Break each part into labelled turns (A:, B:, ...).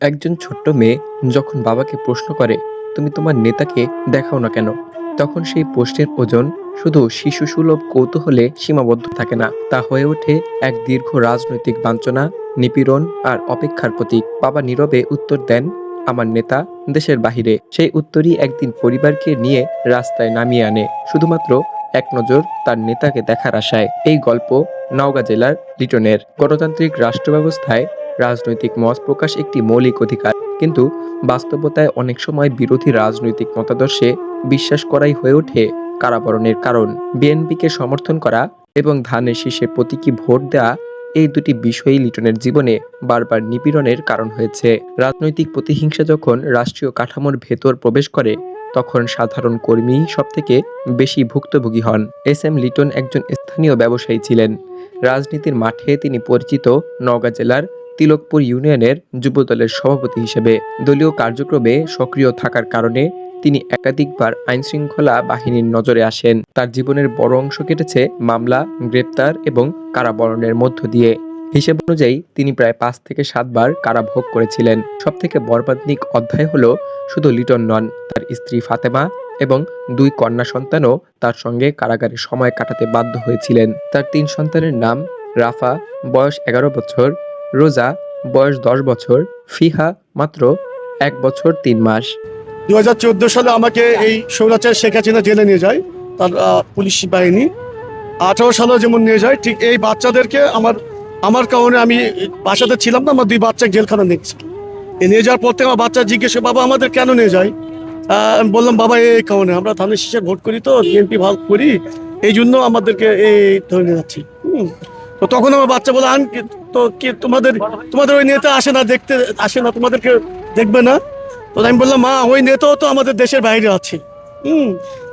A: একজন ছোট্ট মেয়ে যখন বাবাকে প্রশ্ন করে, তুমি তোমার নেতাকে দেখাও না কেন? তখন সেই প্রশ্নের ওজন শুধু শিশুসুলভ কৌতূহলে সীমাবদ্ধ থাকে না, তা হয়ে ওঠে এক দীর্ঘ রাজনৈতিক বাঞ্ছনা, নিপীড়ন আর অপেক্ষার প্রতীক। বাবা নীরবে উত্তর দেন, আমার নেতা দেশের বাহিরে। সেই উত্তরই একদিন পরিবারকে নিয়ে রাস্তায় নামিয়ে আনে, শুধুমাত্র এক নজর তার নেতাকে দেখার আশায়। এই গল্প নওগাঁ জেলার লিটনের। গণতান্ত্রিক রাষ্ট্র ব্যবস্থায় রাজনৈতিক মত প্রকাশ একটি মৌলিক অধিকার, কিন্তু বাস্তবতায় অনেক সময় বিরোধী রাজনৈতিক মতাদর্শে বিশ্বাস করাই হয়ে ওঠে কারাবরণের কারণ। বিএনপিকে সমর্থন করা এবং ধানের শীষে প্রতীকী ভোট দেওয়া, এই দুটি বিষয়ই লিটনের জীবনে বারবার নিপীড়নের কারণ হয়েছে। রাজনৈতিক প্রতিহিংসা যখন রাষ্ট্রীয় কাঠামোর ভেতর প্রবেশ করে, তখন সাধারণ কর্মী সবথেকে বেশি ভুক্তভোগী হন। এস এম লিটন একজন স্থানীয় ব্যবসায়ী ছিলেন। রাজনীতির মাঠে তিনি পরিচিত নওগাঁ জেলার তিলকপুর ইউনিয়নের যুবদলের সভাপতি হিসেবে। দলীয় কার্যক্রমে সক্রিয় থাকার কারণে তিনি একাধিকবার আইনশৃঙ্খলা বাহিনীর নজরে আসেন। তার জীবনের বড় অংশ কেটেছে মামলা, গ্রেপ্তার এবং কারাবরণের মধ্য দিয়ে। হিসেব অনুযায়ী তিনি প্রায় 5 থেকে 7 বার কারাভোগ করেছিলেন। সবথেকে মর্মান্তিক অধ্যায় হলো, শুধু লিটন নন, তার স্ত্রী ফাতেমা এবং 2 কন্যা সন্তানও তার সঙ্গে কারাগারে সময় কাটাতে বাধ্য হয়েছিলেন। তার 3 সন্তানের নাম রাফা, বয়স 11 বছর, রোজা, বয়স 10 বছর, ফিহা মাত্র 1 বছর 3 মাস।
B: 2014 সালে আমাকে এই স্বৈরাচার শেখ হাসিনা জেলে নিয়ে যায় তার পুলিশ বাহিনী। 18 সালে যেমন নিয়ে যায়, ঠিক এই বাচ্চাদেরকে আমার কারণে আমি বাসাতে ছিলাম না, আমার 2 বাচ্চা জেলখানা নিয়েছি। নিয়ে যাওয়ার পর থেকে আমার বাচ্চা জিজ্ঞেস করে, বাবা আমাদের কেন নিয়ে যায়? আমি বললাম, বাবা এই কারণে আমরা ধানের শীষে ভোট করি, তো বিএনপি ভাগ করি, এই জন্য আমাদেরকে এই ধরে নিয়ে যাচ্ছি। তো তখন আমার বাচ্চা বলে, তো কি তোমাদের ওই নেতা আসে না, দেখতে আসে না, তোমাদেরকে দেখবে না? তো আমি বললাম, মা ওই নেতাও তো আমাদের দেশের বাইরে আছে।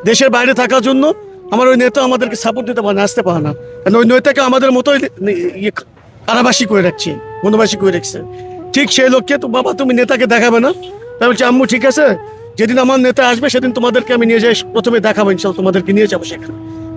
B: দেশের বাইরে থাকার জন্য আমার ওই নেতা আমাদেরকে সাপোর্ট দিতে পারে না, আসতে পারে না, কারণ ওই নেতাকে আমাদের মতোই কারাবাসী করে রাখছে, বনবাসী করে রাখছে। ঠিক সেই লক্ষ্যে, তো বাবা তুমি নেতাকে দেখাবে না? তাই বলছি, আম্মু ঠিক আছে, যেদিন আমার নেতা আসবে সেদিন তোমাদেরকে আমি নিয়ে যাই, প্রথমে দেখাবো, ইনশাল্লাহ তোমাদেরকে নিয়ে যাবো সেখানে।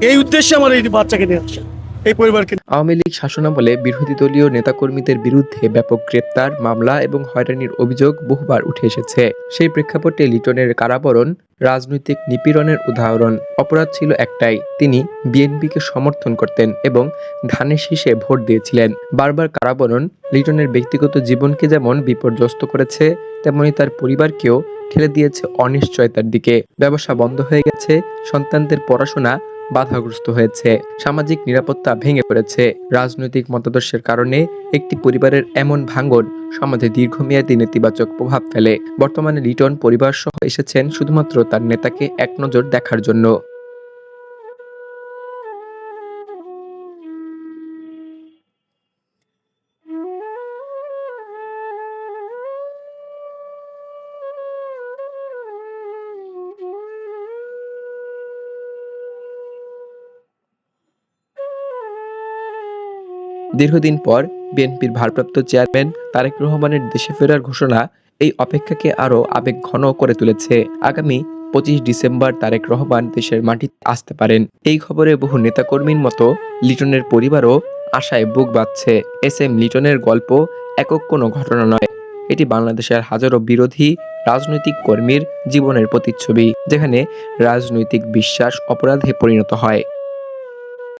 B: এই উদ্দেশ্যে আমার এই বাচ্চাকে নিয়ে আসছে, এই পরিবারকে।
A: আওয়ামী লীগ শাসনামলে বিরোধী দলীয় নেতাকর্মীদের বিরুদ্ধে ব্যাপক গ্রেপ্তার, মামলা এবং হয়রানির অভিযোগ বহুবার উঠে এসেছে। সেই প্রেক্ষাপটে লিটনের কারাবরণ রাজনৈতিক নিপীড়নের উদাহরণ। অপরাধ ছিল একটাই, তিনি বিএনপিকে সমর্থন করতেন এবং ধানের শীষে ভোট দিয়েছিলেন। বারবার কারাবরণ লিটনের ব্যক্তিগত জীবনকে যেমন বিপর্যস্ত করেছে, তেমনি তার পরিবারকেও ঠেলে দিয়েছে অনিশ্চয়তার দিকে। ব্যবসা বন্ধ হয়ে গেছে, সন্তানদের পড়াশোনা বাধাগ্রস্ত হয়েছে, সামাজিক নিরাপত্তা ভেঙে পড়েছে। রাজনৈতিক মতাদর্শের কারণে একটি পরিবারের এমন ভাঙন সমাজে দীর্ঘমেয়াদী নেতিবাচক প্রভাব ফেলে। বর্তমানে লিটন পরিবার সহ এসেছেন শুধুমাত্র তার নেতাকে এক নজর দেখার জন্য। দীর্ঘদিন পর বিএনপির ভারপ্রাপ্ত চেয়ারম্যান তারেক রহমানের দেশে ফেরার ঘোষণা এই অপেক্ষাকে আরও আবেগঘন করে তুলেছে। আগামী 25 ডিসেম্বর তারেক রহমান দেশের মাটিতে আসতে পারেন। এই খবরে বহু নেতাকর্মীর মতো লিটনের পরিবারও আশায় বুক বাঁধছে। এস এম লিটনের গল্প একক কোনো ঘটনা নয়, এটি বাংলাদেশের হাজারো বিরোধী রাজনৈতিক কর্মীর জীবনের প্রতিচ্ছবি, যেখানে রাজনৈতিক বিশ্বাস অপরাধে পরিণত হয়।